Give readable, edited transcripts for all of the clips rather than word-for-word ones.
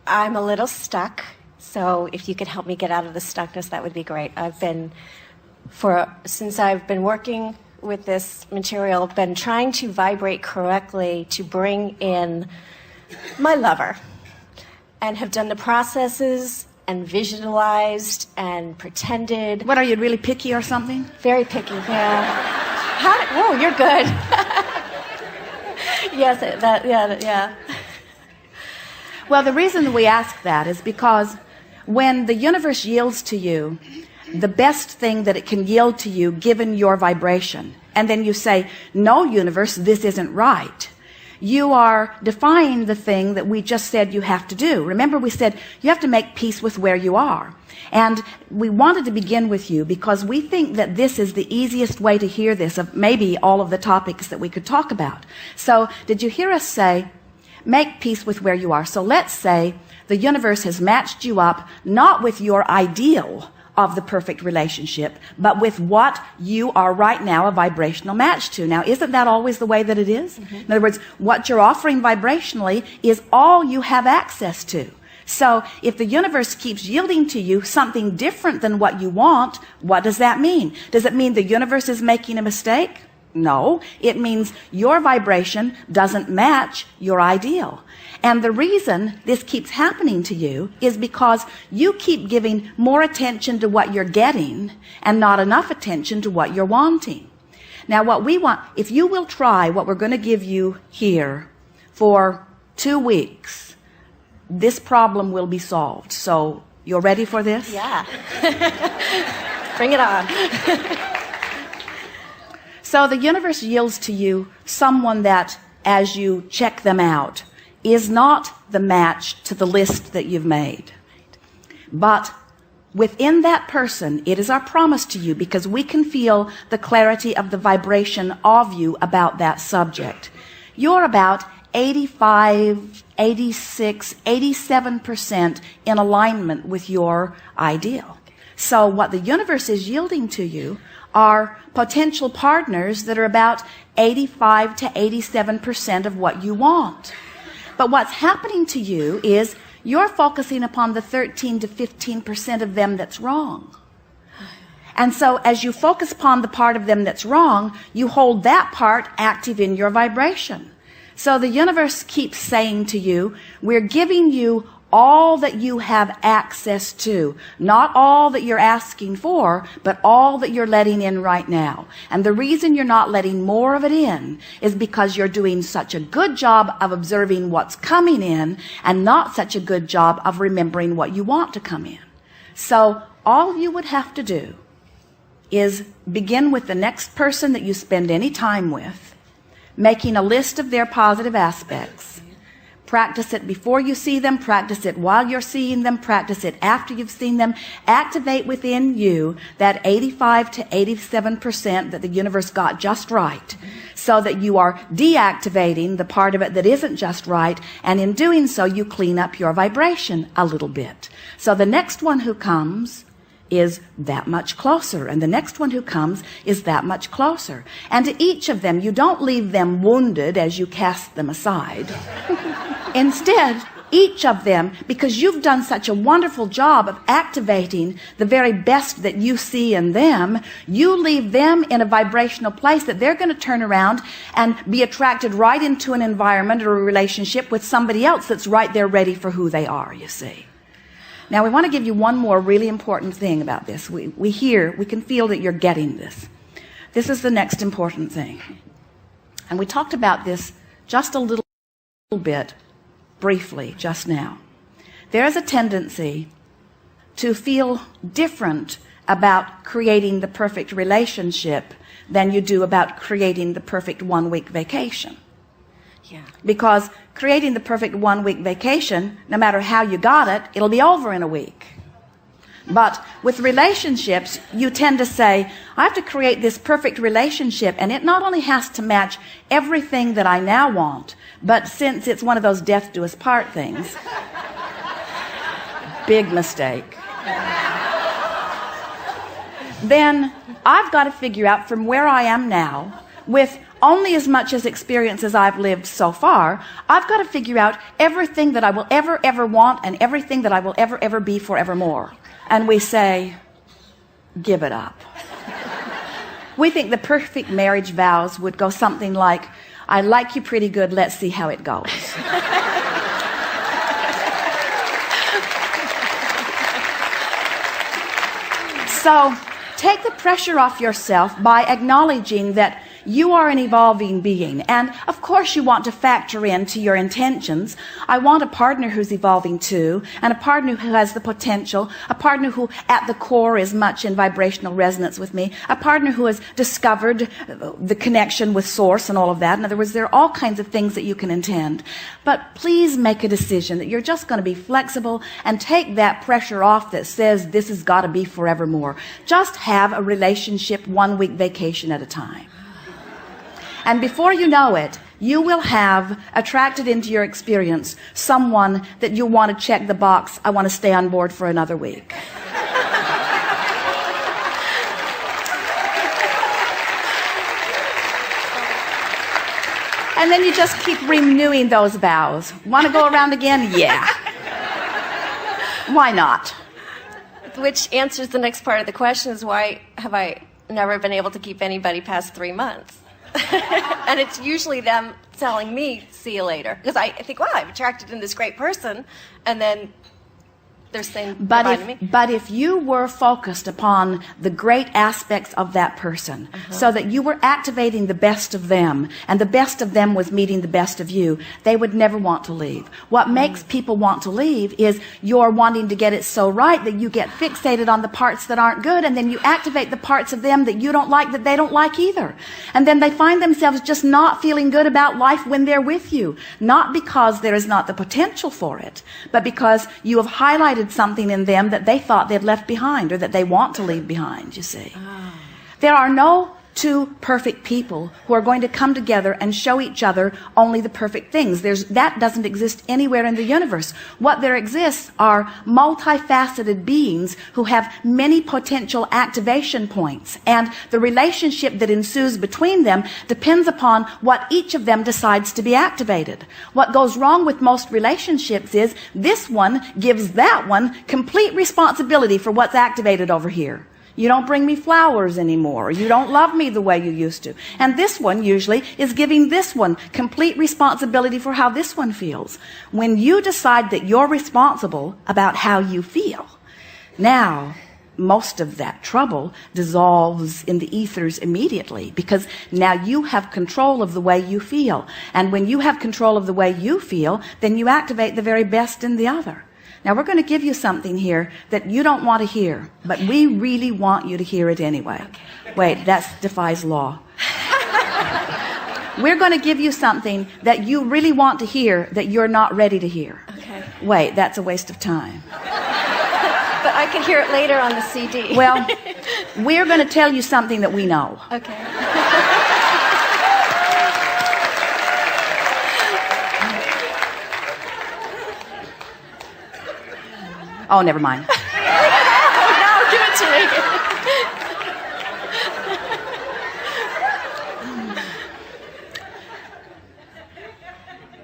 I'm a little stuck, so if you could help me get out of the stuckness, that would be great. Since I've been working with this material, been trying to vibrate correctly to bring in my lover, and have done the processes and visualized and pretended. What, are you really picky or something? Very picky, yeah. Oh, you're good. Yes, yeah. Well, the reason we ask that is because when the universe yields to you the best thing that it can yield to you given your vibration, and then you say, no, universe, this isn't right, you are defying the thing that we just said you have to do. Remember, we said you have to make peace with where you are. And we wanted to begin with you because we think that this is the easiest way to hear this of maybe all of the topics that we could talk about. So did you hear us say, make peace with where you are? So let's say the universe has matched you up not with your ideal of the perfect relationship, but with what you are right now a vibrational match to. Now, isn't that always the way that it is? Mm-hmm. In other words, what you're offering vibrationally is all you have access to. So if the universe keeps yielding to you something different than what you want, what does that mean? Does it mean the universe is making a mistake? No, it means your vibration doesn't match your ideal. And the reason this keeps happening to you is because you keep giving more attention to what you're getting and not enough attention to what you're wanting. Now, what we want, if you will try what we're going to give you here for 2 weeks, this problem will be solved. So, you're ready for this? Yeah. Bring it on. So the universe yields to you someone that, as you check them out, is not the match to the list that you've made. But within that person, it is our promise to you, because we can feel the clarity of the vibration of you about that subject. You're about 85, 86, 87% in alignment with your ideal. So what the universe is yielding to you are potential partners that are about 85 to 87% of what you want. But what's happening to you is you're focusing upon the 13 to 15% of them that's wrong. And so as you focus upon the part of them that's wrong, you hold that part active in your vibration. So the universe keeps saying to you, we're giving you all that you have access to, not all that you're asking for, but all that you're letting in right now. And the reason you're not letting more of it in is because you're doing such a good job of observing what's coming in and not such a good job of remembering what you want to come in. So all you would have to do is begin with the next person that you spend any time with, making a list of their positive aspects. Practice it before you see them, practice it while you're seeing them, practice it after you've seen them. Activate within you that 85 to 87% that the universe got just right, so that you are deactivating the part of it that isn't just right, and in doing so you clean up your vibration a little bit. So the next one who comes is that much closer, and the next one who comes is that much closer. And to each of them, you don't leave them wounded as you cast them aside. Instead, each of them, because you've done such a wonderful job of activating the very best that you see in them, you leave them in a vibrational place that they're going to turn around and be attracted right into an environment or a relationship with somebody else that's right there ready for who they are, you see. Now, we want to give you one more really important thing about this. We can feel that you're getting this. This is the next important thing. And we talked about this just a little bit briefly just now. There is a tendency to feel different about creating the perfect relationship than you do about creating the perfect 1-week vacation. Yeah. Because creating the perfect 1-week vacation, no matter how you got it, it'll be over in a week. But with relationships, you tend to say, I have to create this perfect relationship, and it not only has to match everything that I now want, but since it's one of those death do us part things, big mistake, then I've got to figure out from where I am now, with only as much as experience as I've lived so far, I've got to figure out everything that I will ever want and everything that I will ever be forevermore. And we say, give it up. We think the perfect marriage vows would go something like, I like you pretty good, let's see how it goes. So take the pressure off yourself by acknowledging that you are an evolving being. And of course you want to factor into your intentions, I want a partner who's evolving too, and a partner who has the potential, a partner who at the core is much in vibrational resonance with me, a partner who has discovered the connection with source and all of that. In other words, there are all kinds of things that you can intend. But please make a decision that you're just going to be flexible and take that pressure off that says this has got to be forevermore. Just have a relationship 1 week vacation at a time. And before you know it, you will have attracted into your experience someone that you want to check the box, I want to stay on board for another week. And then you just keep renewing those vows. Want to go around again? Yeah. Why not? Which answers the next part of the question is, why have I never been able to keep anybody past 3 months? And it's usually them telling me, see you later. Because I think, wow, I've attracted in this great person. And then they're saying goodbye to me. But if you were focused upon the great aspects of that person, so that you were activating the best of them, and the best of them was meeting the best of you, they would never want to leave. What makes people want to leave is you're wanting to get it so right that you get fixated on the parts that aren't good, and then you activate the parts of them that you don't like, that they don't like either. And then they find themselves just not feeling good about life when they're with you. Not because there is not the potential for it, but because you have highlighted something in them that they thought they'd left behind, or that they want to leave behind, you see. There are no two perfect people who are going to come together and show each other only the perfect things. That doesn't exist anywhere in the universe. What there exists are multifaceted beings who have many potential activation points, and the relationship that ensues between them depends upon what each of them decides to be activated. What goes wrong with most relationships is this one gives that one complete responsibility for what's activated over here. You don't bring me flowers anymore. You don't love me the way you used to. And this one usually is giving this one complete responsibility for how this one feels. When you decide that you're responsible about how you feel, now most of that trouble dissolves in the ethers immediately, because now you have control of the way you feel. And when you have control of the way you feel, then you activate the very best in the other. Now we're going to give you something here that you don't want to hear, but we really want you to hear it anyway. Wait, that defies law. We're going to give you something that you really want to hear that you're not ready to hear. Okay. Wait, that's a waste of time. But I can hear it later on the CD. Well, we're going to tell you something that we know. Okay. Oh, never mind. No, give it to me.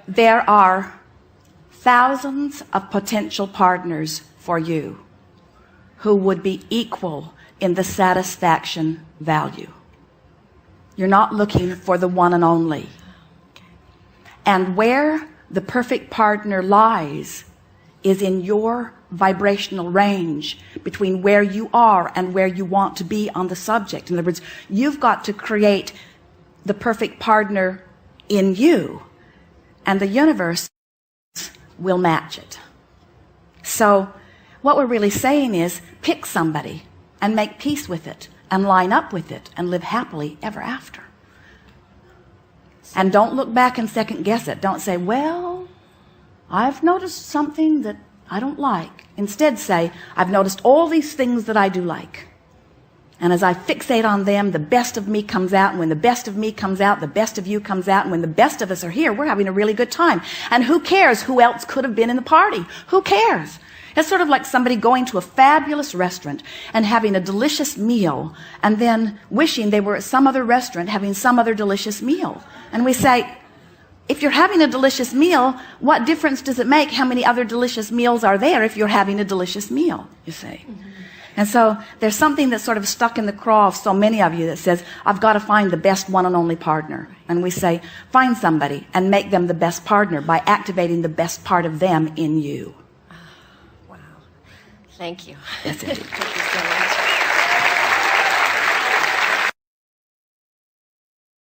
There are thousands of potential partners for you who would be equal in the satisfaction value. You're not looking for the one and only. And where the perfect partner lies is in your vibrational range between where you are and where you want to be on the subject. In other words, you've got to create the perfect partner in you, and the universe will match it. So what we're really saying is, pick somebody and make peace with it and line up with it and live happily ever after. And don't look back and second guess it. Don't say, well, I've noticed something that I don't like. Instead say, I've noticed all these things that I do like. And as I fixate on them, the best of me comes out. And when the best of me comes out, the best of you comes out. And when the best of us are here, we're having a really good time. And who cares who else could have been in the party? Who cares? It's sort of like somebody going to a fabulous restaurant and having a delicious meal and then wishing they were at some other restaurant having some other delicious meal. And we say, if you're having a delicious meal, what difference does it make how many other delicious meals are there if you're having a delicious meal, you see? And so there's something that's sort of stuck in the craw of so many of you that says, I've got to find the best one and only partner. And we say, find somebody and make them the best partner by activating the best part of them in you. Wow. Thank you. That's it. Thank you so much.